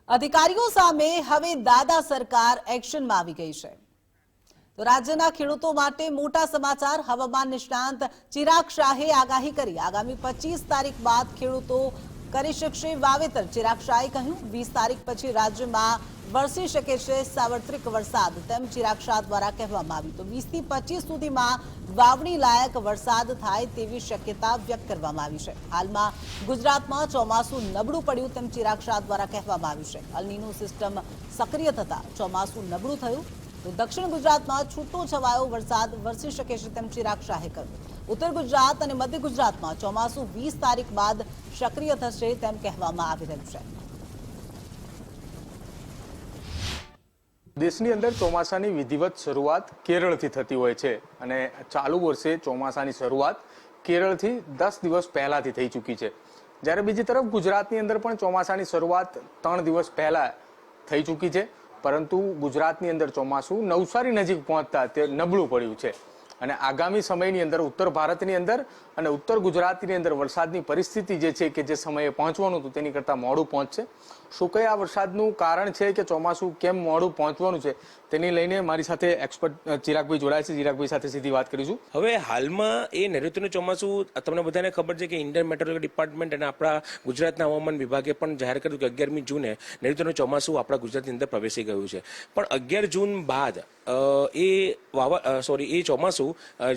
અધિકારીઓ સામે હવે દાદા સરકાર એક્શનમાં આવી ગઈ છે। તો રાજ્યના ખેડૂતો માટે મોટા સમાચાર। હવામાન નિષ્ણાંત ચિરાગ શાહે આગાહી કરી, આગામી 25 તારીખ બાદ ખેડૂતો કરી શકશે વાવેતર। ચિરાગ શાહે કહ્યું, 20 તારીખ પછી રાજ્યમાં વરસી શકે છે સાર્વત્રિક વરસાદ, તેમ ચિરાગ શાહ દ્વારા કહેવામાં આવ્યું। તો 20 થી 25 સુધીમાં વાવણી લાયક વરસાદ થાય તેવી શક્યતા વ્યક્ત કરવામાં આવી છે। હાલમાં ગુજરાતમાં ચોમાસું નબળું પડ્યું તેમ ચિરાગ શાહ દ્વારા કહેવામાં આવ્યું છે। અલ નીનો સિસ્ટમ સક્રિય થતા ચોમાસું નબળું થયું, તો દક્ષિણ ગુજરાતમાં છૂટો છવાયો વરસાદ વરસી શકે છે તેમ ચિરાગ શાહે કહ્યું। ઉત્તર ગુજરાત અને મધ્ય ગુજરાતમાં ચોમાસું 20 તારીખ બાદ સક્રિય થશે તેમ કહેવામાં આવી રહ્યું છે। દેશની અંદર ચોમાસાની વિધિવત શરૂઆત કેરળથી થતી હોય છે અને ચાલુ વર્ષે ચોમાસાની શરૂઆત કેરળથી 10 દિવસ પહેલાથી થઈ ચૂકી છે। જ્યારે બીજી તરફ ગુજરાતની અંદર પણ ચોમાસાની શરૂઆત 3 દિવસ પહેલા થઈ ચૂકી છે, પરંતુ ગુજરાતની અંદર ચોમાસું નવસારી નજીક પહોંચતા તે નબળું પડ્યું છે અને આગામી સમયની અંદર ઉત્તર ભારતની અંદર અને ઉત્તર ગુજરાતની અંદર વરસાદની પરિસ્થિતિ જે છે કે જે સમયે પહોંચવાનું હતું તેની કરતાં મોડું પહોંચશે। શું કઈ આ વરસાદનું કારણ છે કે ચોમાસું કેમ મોડું પહોંચવાનું છે, તેની લઈને મારી સાથે એક્સપર્ટ ચિરાગભાઈ જોડાય છે। ચિરાગભાઈ સાથે સીધી વાત કરીશું। હવે હાલમાં એ નૈઋત્યનું ચોમાસું તમને બધાને ખબર છે કે ઇન્ડિયન મેટ્રોલોજી ડિપાર્ટમેન્ટ અને આપણા ગુજરાતના હવામાન વિભાગે પણ જાહેર કર્યું કે 11મી જૂને નૈઋત્યનું ચોમાસું આપણા ગુજરાતની અંદર પ્રવેશી ગયું છે। પણ 11 જૂન બાદ એ ચોમાસું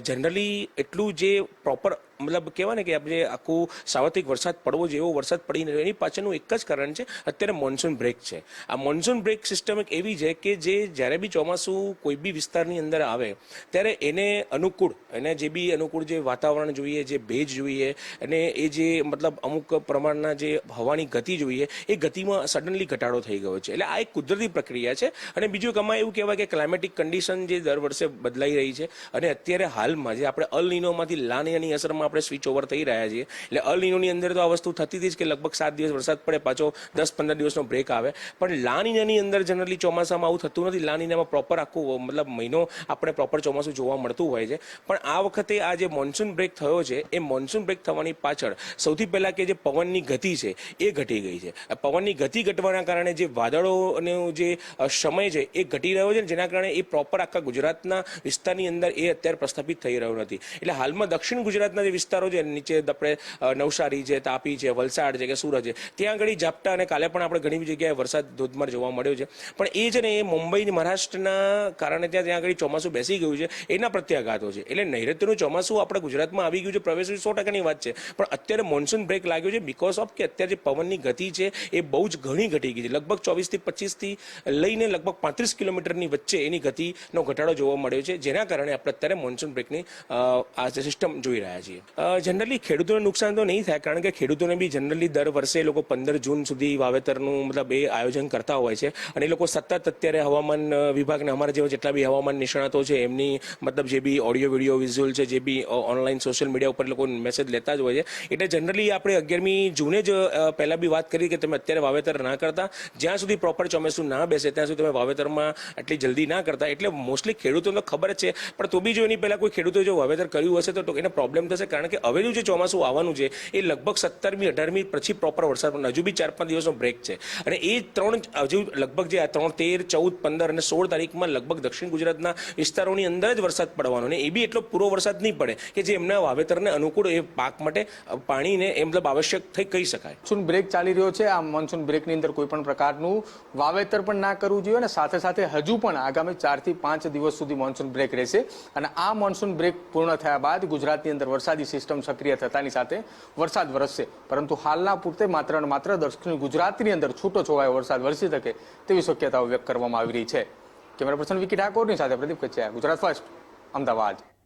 જનરલી એટલું જે પ્રોપર મતલબ કહેવાય ને કે આપણે આખું સાર્વત્રિક વરસાદ પડવો જેવો વરસાદ પડી નથી, એની પાછળનું એક જ કારણ છે, અત્યારે મોન્સૂન બ્રેક છે। આ મોન્સૂન બ્રેક સિસ્ટમ એક એવી છે કે જે જ્યારે બી ચોમાસું કોઈ બી વિસ્તારની અંદર આવે ત્યારે એને અનુકૂળ જે વાતાવરણ જોઈએ, જે ભેજ જોઈએ અને એ જે મતલબ અમુક પ્રમાણના જે હવાની ગતિ જોઈએ, એ ગતિમાં સડનલી ઘટાડો થઈ ગયો છે। એટલે આ એક કુદરતી પ્રક્રિયા છે। અને બીજું આમાં એવું કહેવાય કે ક્લાઇમેટિક કન્ડિશન જે દર વર્ષે બદલાઈ રહી છે અને અત્યારે હાલમાં જે આપણે અલ નીનોમાંથી લા નીનાની અસરમાં આપણે સ્વિચ ઓવર થઈ રહ્યા છીએ। એટલે અલ નીનોની અંદર તો આ વસ્તુ થતી હતી જ કે લગભગ 7 દિવસ વરસાદ પડે, પાછો 10-15 દિવસનો બ્રેક આવે, પણ લા નીનાની અંદર જનરલી ચોમાસામાં આવું થતું નથી। લા નીનામાં પ્રોપર આખું મતલબ મહિનો આપણે પ્રોપર ચોમાસું જોવા મળતું હોય છે। પણ આ વખતે આ જે મોન્સૂન બ્રેક થયો છે, એ મોન્સૂન બ્રેક થવાની પાછળ સૌથી પહેલા કે જે પવનની ગતિ છે એ ઘટી ગઈ છે। પવનની ગતિ ઘટવાના કારણે જે વાદળોનો જે સમય છે એ ઘટી રહ્યો છે, જેના કારણે એ પ્રોપર આખા ગુજરાતના વિસ્તારની અંદર એ અત્યારે પ્રસ્થાપિત થઈ રહ્યો નથી। એટલે હાલમાં દક્ષિણ ગુજરાતના જે વિસ્તારો છે, નીચે આપણે નવસારી છે, તાપી છે, વલસાડ છે કે સુરત છે, ત્યાં આગળ ઝાપટા અને કાલે પણ આપણે ઘણી જગ્યાએ વરસાદ ધોધમાર જોવા મળ્યો છે। પણ એ છે ને એ મુંબઈ મહારાષ્ટ્રના કારણે ત્યાં આગળ ચોમાસું બેસી ગયું છે, એના પ્રત્યાઘાતો છે। એટલે નૈઋત્યનું ચોમાસું આપણા ગુજરાતમાં આવી ગયું છે, પ્રવેશ 100%ની વાત છે, પણ અત્યારે મોન્સૂન બ્રેક લાગ્યો છે બીકોઝ ઓફ કે અત્યારે જે પવનની ગતિ છે એ બહુ જ ઘણી ઘટી ગઈ છે। લગભગ 24 થી 25 થી લઈને લગભગ 35 કિલોમીટરની વચ્ચે એની ગતિનો ઘટાડો જોવા મળ્યો છે, જેના કારણે આપણે અત્યારે મોન્સૂન બ્રેકની આ સિસ્ટમ જોઈ રહ્યા છીએ। જનરલી ખેડૂતોને નુકસાન તો નહીં થાય, કારણ કે ખેડૂતોને બી જનરલી દર વર્ષે લોકો 15 જૂન સુધી વાવેતરનું મતલબ એ આયોજન કરતા હોય છે અને એ લોકો સતત અત્યારે હવામાન વિભાગને અમારા જેવા જેટલા બી હવામાન નિષ્ણાતો છે એમની મતલબ જે બી ઓડિયો વિડીયો વિઝ્યુઅલ છે, જે બી ઓનલાઈન સોશિયલ મીડિયા ઉપર લોકો મેસેજ લેતા જ હોય છે। એટલે જનરલી આપણે 11મી જૂને જ પહેલાં બી વાત કરી કે તમે અત્યારે વાવેતર ના કરતા, જ્યાં સુધી પ્રોપર ચોમાસું ના બેસે ત્યાં સુધી તમે વાવેતરમાં આટલી જલ્દી ના કરતા। એટલે મોસ્ટલી ખેડૂતોને ખબર જ છે, પણ તો બી જો એની પહેલાં કોઈ ખેડૂતો જો વાવેતર કર્યું હશે તો એને પ્રોબ્લેમ થશે, કારણ કે હવેનું જે ચોમાસું આવવાનું છે એ લગભગ 17મી 18મી પછી પ્રોપર વરસાદ, હજુ બી 4-5 દિવસનો બ્રેક છે અને એ હજુ લગભગ જે 3, 13, 14, 15 અને 16 તારીખમાં લગભગ દક્ષિણ ગુજરાતના વિસ્તારોની અંદર જ વરસાદ પડવાનો, અને એ બી એટલો પૂરો વરસાદ નહીં પડે કે જે એમના વાવેતરને અનુકૂળ એ પાક માટે પાણીને એ મતલબ આવશ્યક થઈ કહી શકાય। મોન્સૂન બ્રેક ચાલી રહ્યો છે, આ મોન્સૂન બ્રેકની અંદર કોઈ પણ પ્રકારનું વાવેતર પણ ના કરવું જોઈએ અને સાથે સાથે હજુ પણ આગામી 4 થી 5 દિવસ સુધી મોન્સૂન બ્રેક રહેશે અને આ મોન્સૂન બ્રેક પૂર્ણ થયા બાદ ગુજરાતની અંદર વરસાદી સિસ્ટમ સક્રિય થતાની સાથે વરસાદ વરસશે, પરંતુ હાલના પૂરતે માત્ર ને માત્ર દક્ષિણ ગુજરાતની અંદર છૂટો છવાયો વરસાદ વરસી શકે તેવી શક્યતાઓ વ્યક્ત કરવામાં આવી રહી છે। કેમેરા પર્સન વિકી ઠાકોરની સાથે પ્રદીપ કચ્છા, ગુજરાત ફર્સ્ટ, અમદાવાદ।